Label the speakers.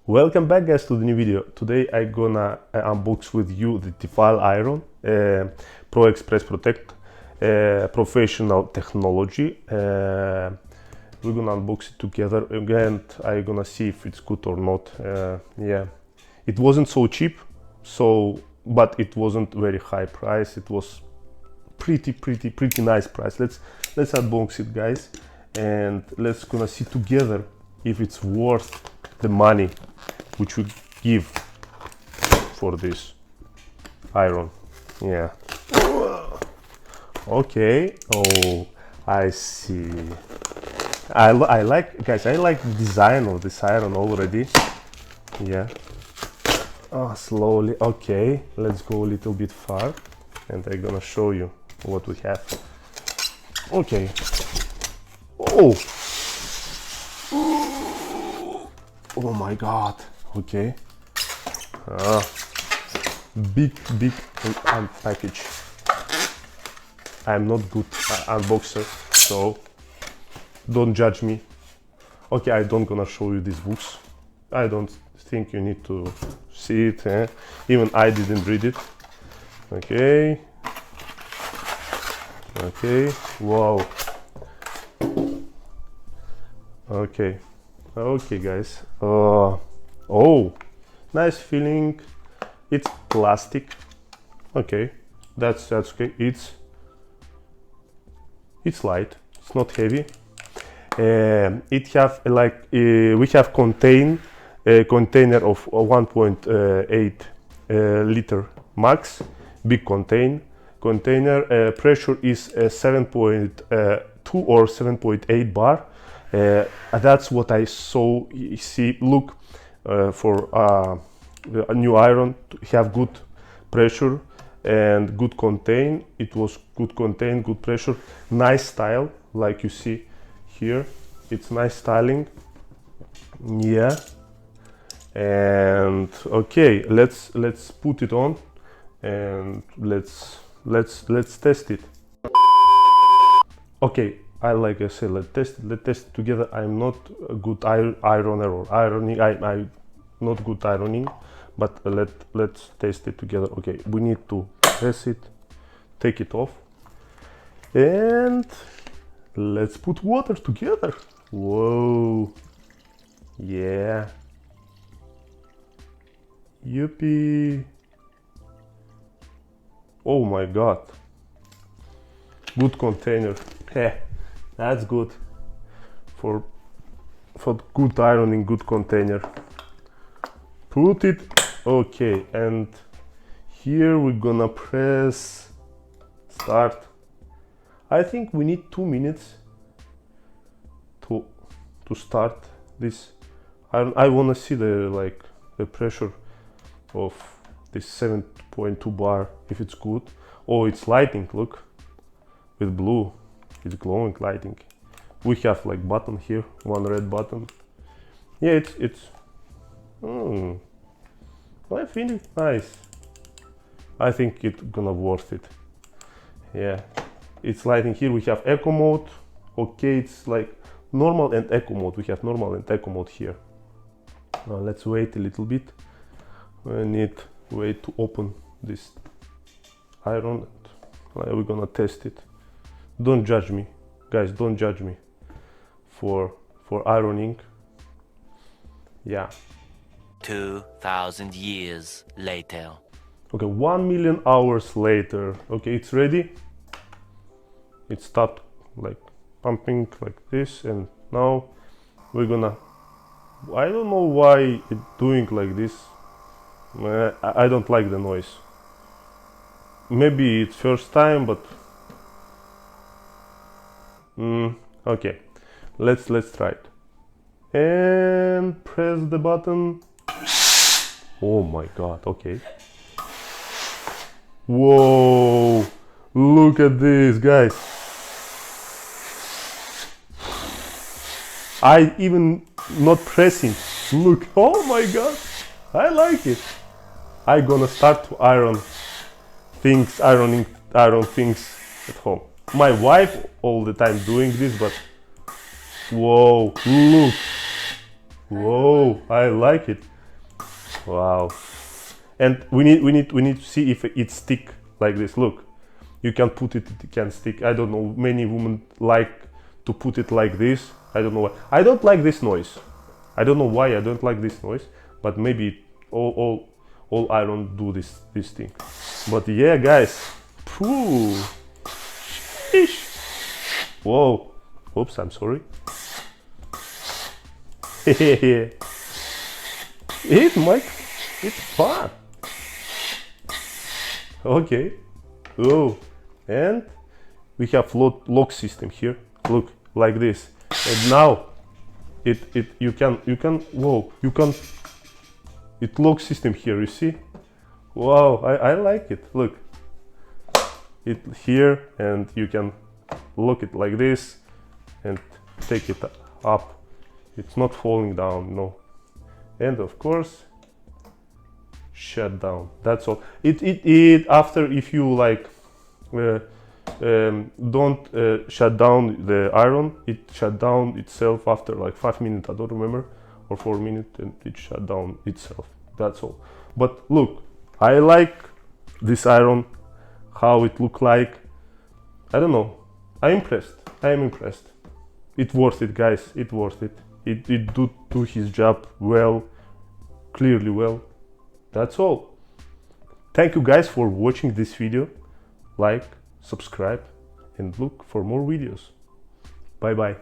Speaker 1: Welcome back guys to the new video. Today I gonna unbox with you the Tefal iron Pro Express Protect professional technology. We're gonna unbox it together again. I gonna see if it's good or not. Yeah, it wasn't so cheap, but it wasn't very high price. It was pretty nice price. Let's unbox it, guys, and let's gonna see together if it's worth the money which we give for this iron. Yeah. Okay. Oh, I see. I like, guys, I like the design of this iron already. Yeah. Oh, slowly. Okay, let's go a little bit far and I'm gonna show you what we have. Okay. Oh, oh my god. Okay. Big package. I'm not good unboxer, so don't judge me. Okay, I don't gonna show you these books. I don't think you need to see it. Even I didn't read it. Okay. Okay. Wow. Okay. Okay, guys. Oh, nice feeling. It's plastic. Okay, that's okay. It's light. It's not heavy. It have we have a container of 1.8 liter max. Big container. Pressure is 7.2 or 7.8 bar. That's what I see. Look, for a new iron to have good pressure and good contain. It was good contain, good pressure, nice style, like you see here. It's nice styling. Yeah. And okay, let's put it on and let's test it. Okay, like I said, let's test it together. I'm not a good ironer or ironing. I'm not good ironing, but let's test it together. Okay, we need to press it, take it off, and let's put water together. Whoa, yeah, yippee. Oh my god, good container. Heh, that's good for good ironing, good container. Put it. Okay, and here we're gonna press start. I think we need 2 minutes to start this. I wanna see the pressure of this 7.2 bar, if it's good. Oh, it's lighting. Look, with blue, it's glowing lighting. We have like button here, one red button. Yeah, it's I feel nice. I think it's gonna worth it. Yeah, it's lighting here. We have eco mode. Okay, it's like normal and eco mode. We have normal and eco mode here. Now let's wait a little bit. We need wait to open this iron. We're gonna test it. Don't judge me, guys. Don't judge me for ironing. Yeah.
Speaker 2: 2,000 years later.
Speaker 1: Okay, 1 million hours later. Okay, it's ready. It stopped like pumping like this, and now we're gonna. I don't know why it's doing like this. I don't like the noise. Maybe it's first time, but okay. Let's try it. And press the button. Oh my god, okay. Whoa, look at this, guys. I even not pressing. Look, oh my god, I like it. I gonna start to iron things at home. My wife all the time doing this, but whoa, look. Whoa, I like it. Wow. And we need to see if it stick like this. Look, you can put it can stick. I don't know, many women like to put it like this. I don't know why. I don't like this noise. I don't know why I don't like this noise, but maybe all iron do this thing. But yeah, guys. Phew. Sheesh. Whoa. Oops, I'm sorry. It's fun. Okay. Oh, and we have lock system here. Look, like this. And now you can it lock system here. You see? Wow, I like it. Look, it here, and you can lock it like this and take it up. It's not falling down, no. And of course, shut down. That's all. It after, if you like don't shut down the iron, it shut down itself after like 5 minutes, I don't remember, or 4 minutes, and it shut down itself. That's all. But look, I like this iron, how it look like. I don't know, I'm impressed. I am impressed. It's worth it, guys. It's worth it. It do his job well, clearly well. That's all. Thank you guys for watching this video. Like, subscribe, and look for more videos. Bye bye.